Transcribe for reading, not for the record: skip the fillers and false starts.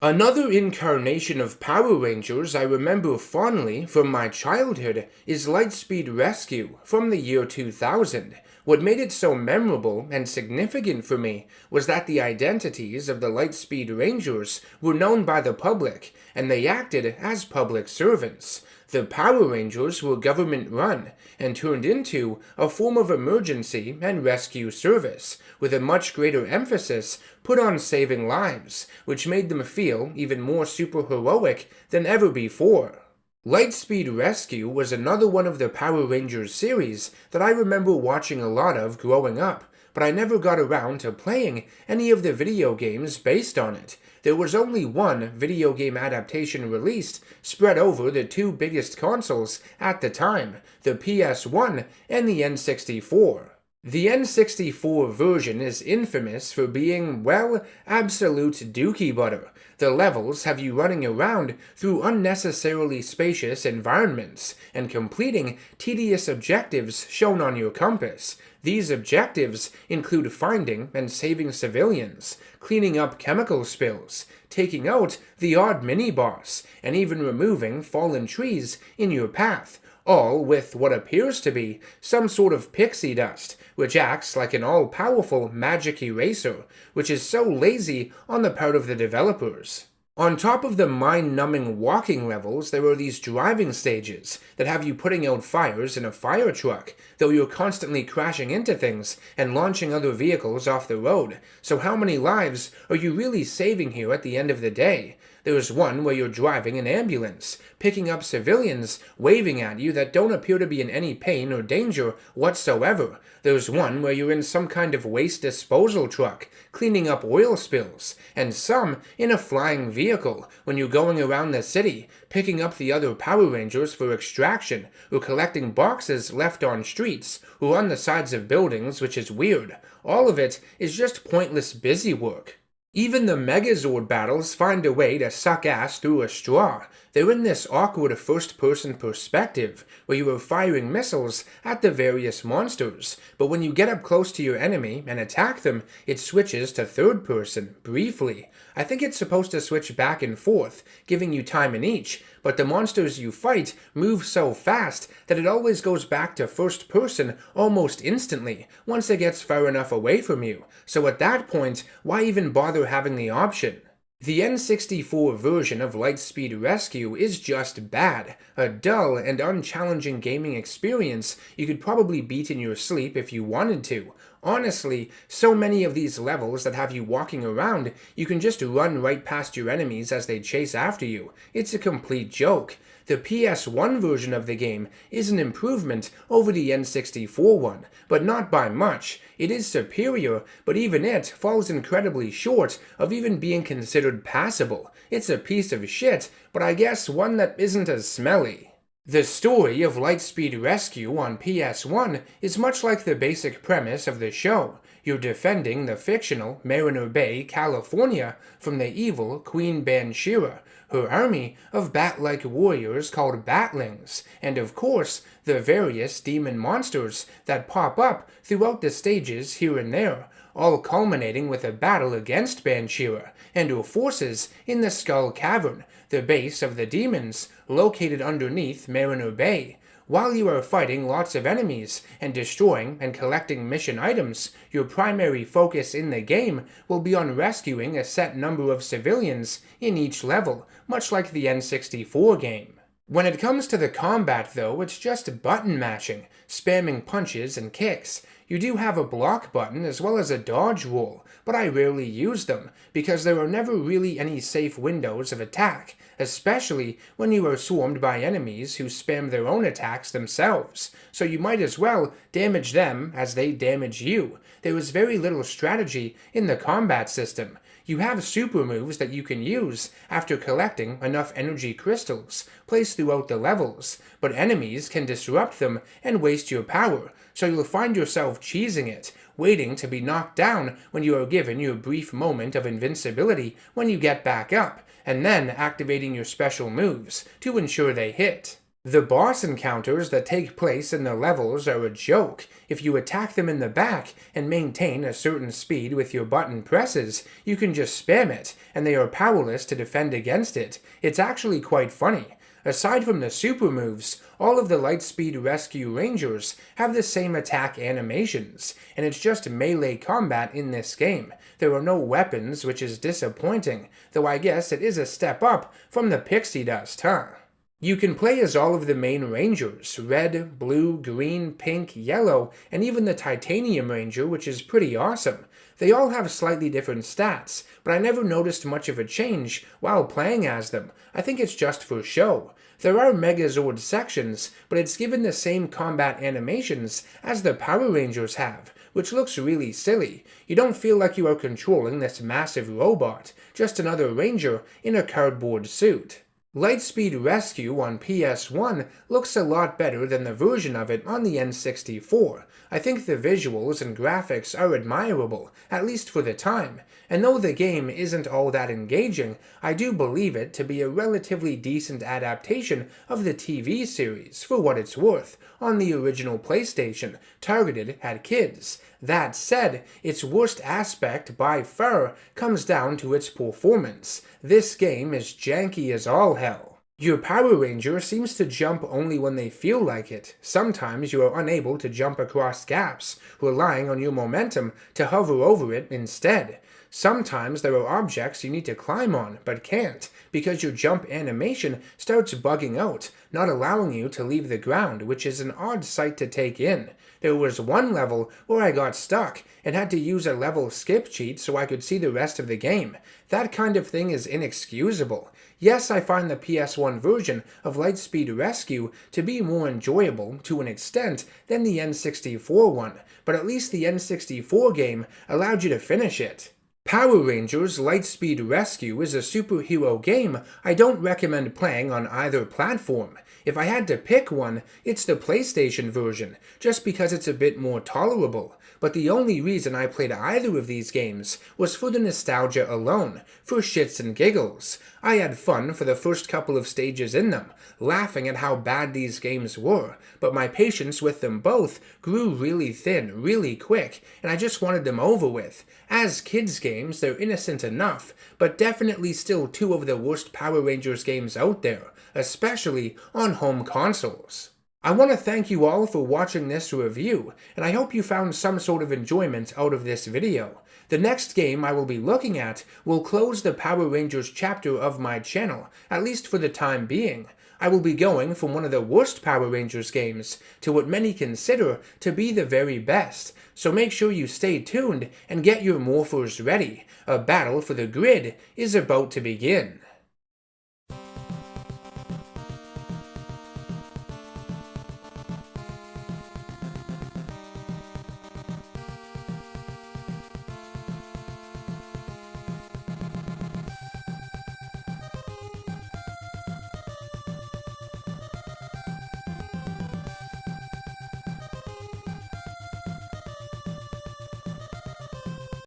Another incarnation of Power Rangers I remember fondly from my childhood is Lightspeed Rescue from the year 2000. What made it so memorable and significant for me was that the identities of the Lightspeed Rangers were known by the public, and they acted as public servants. The Power Rangers were government-run and turned into a form of emergency and rescue service, with a much greater emphasis put on saving lives, which made them feel even more superheroic than ever before. Lightspeed Rescue was another one of the Power Rangers series that I remember watching a lot of growing up, but I never got around to playing any of the video games based on it. There was only one video game adaptation released, spread over the two biggest consoles at the time, the PS1 and the N64. The N64 version is infamous for being, well, absolute dookie butter. The levels have you running around through unnecessarily spacious environments and completing tedious objectives shown on your compass. These objectives include finding and saving civilians, cleaning up chemical spills, taking out the odd mini-boss, and even removing fallen trees in your path, all with what appears to be some sort of pixie dust, which acts like an all-powerful magic eraser, which is so lazy on the part of the developers. On top of the mind-numbing walking levels, there are these driving stages that have you putting out fires in a fire truck, though you're constantly crashing into things and launching other vehicles off the road. So how many lives are you really saving here at the end of the day? There's one where you're driving an ambulance, picking up civilians waving at you that don't appear to be in any pain or danger whatsoever. There's one where you're in some kind of waste disposal truck, cleaning up oil spills, and some in a flying vehicle when you're going around the city, picking up the other Power Rangers for extraction, or collecting boxes left on streets, or on the sides of buildings, which is weird. All of it is just pointless busy work. Even the Megazord battles find a way to suck ass through a straw. They're in this awkward first-person perspective, where you are firing missiles at the various monsters, but when you get up close to your enemy and attack them, it switches to third-person, briefly. I think it's supposed to switch back and forth, giving you time in each, but the monsters you fight move so fast that it always goes back to first person almost instantly, once it gets far enough away from you. So at that point, why even bother having the option? The N64 version of Lightspeed Rescue is just bad, a dull and unchallenging gaming experience you could probably beat in your sleep if you wanted to. Honestly, so many of these levels that have you walking around, you can just run right past your enemies as they chase after you. It's a complete joke. The PS1 version of the game is an improvement over the N64 one, but not by much. It is superior, but even it falls incredibly short of even being considered passable. It's a piece of shit, but I guess one that isn't as smelly. The story of Lightspeed Rescue on PS1 is much like the basic premise of the show. You're defending the fictional Mariner Bay, California from the evil Queen Bansheera, her army of bat-like warriors called Batlings, and of course, the various demon monsters that pop up throughout the stages here and there, all culminating with a battle against Bansheera and her forces in the Skull Cavern, the base of the demons, located underneath Mariner Bay. While you are fighting lots of enemies and destroying and collecting mission items, your primary focus in the game will be on rescuing a set number of civilians in each level, much like the N64 game. When it comes to the combat though, it's just button mashing, spamming punches and kicks. You do have a block button as well as a dodge roll, but I rarely use them, because there are never really any safe windows of attack, especially when you are swarmed by enemies who spam their own attacks themselves, so you might as well damage them as they damage you. There is very little strategy in the combat system. You have super moves that you can use after collecting enough energy crystals placed throughout the levels, but enemies can disrupt them and waste your power, so you'll find yourself cheesing it, waiting to be knocked down when you are given your brief moment of invincibility when you get back up, and then activating your special moves to ensure they hit. The boss encounters that take place in the levels are a joke. If you attack them in the back and maintain a certain speed with your button presses, you can just spam it, and they are powerless to defend against it. It's actually quite funny. Aside from the super moves, all of the Lightspeed Rescue Rangers have the same attack animations, and it's just melee combat in this game. There are no weapons, which is disappointing, though I guess it is a step up from the pixie dust, huh? You can play as all of the main Rangers, red, blue, green, pink, yellow, and even the Titanium Ranger, which is pretty awesome. They all have slightly different stats, but I never noticed much of a change while playing as them. I think it's just for show. There are Megazord sections, but it's given the same combat animations as the Power Rangers have, which looks really silly. You don't feel like you are controlling this massive robot, just another Ranger in a cardboard suit. Lightspeed Rescue on PS1 looks a lot better than the version of it on the N64. I think the visuals and graphics are admirable, at least for the time, and though the game isn't all that engaging, I do believe it to be a relatively decent adaptation of the TV series, for what it's worth, on the original PlayStation, targeted at kids. That said, its worst aspect by far comes down to its performance. This game is janky as all hell. Your Power Ranger seems to jump only when they feel like it. Sometimes you are unable to jump across gaps, relying on your momentum to hover over it instead. Sometimes there are objects you need to climb on, but can't, because your jump animation starts bugging out, not allowing you to leave the ground, which is an odd sight to take in. There was one level where I got stuck and had to use a level skip cheat so I could see the rest of the game. That kind of thing is inexcusable. Yes, I find the PS1 version of Lightspeed Rescue to be more enjoyable, to an extent, than the N64 one, but at least the N64 game allowed you to finish it. Power Rangers Lightspeed Rescue is a superhero game I don't recommend playing on either platform. If I had to pick one, it's the PlayStation version, just because it's a bit more tolerable. But the only reason I played either of these games was for the nostalgia alone, for shits and giggles. I had fun for the first couple of stages in them, laughing at how bad these games were, but my patience with them both grew really thin, really quick, and I just wanted them over with. As kids' games, they're innocent enough, but definitely still two of the worst Power Rangers games out there, especially on home consoles. I want to thank you all for watching this review, and I hope you found some sort of enjoyment out of this video. The next game I will be looking at will close the Power Rangers chapter of my channel, at least for the time being. I will be going from one of the worst Power Rangers games to what many consider to be the very best, so make sure you stay tuned and get your morphers ready. A battle for the grid is about to begin.